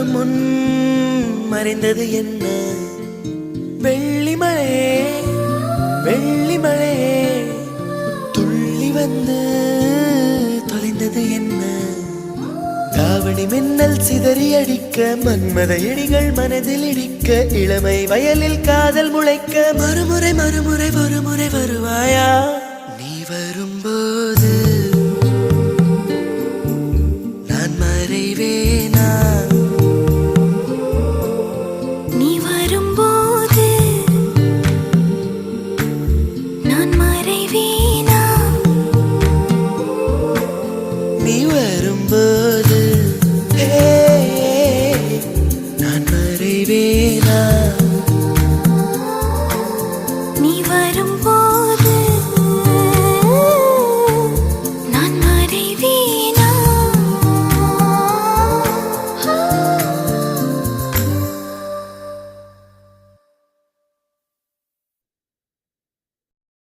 தொடும் முன் மறைந்தது என்ன? வெள்ளிமழையே வெள்ளிமழையே துள்ளி வந்து தொலைந்தது என்ன? தாவணி மின்னல் சிதறி அடிக்க, மன்மத இடிகள் மனதில் இடிக்க, இளமை வயலில் காதல் முளைக்க, மறுமுறை மறுமுறை ஒருமுறை வருவாயா?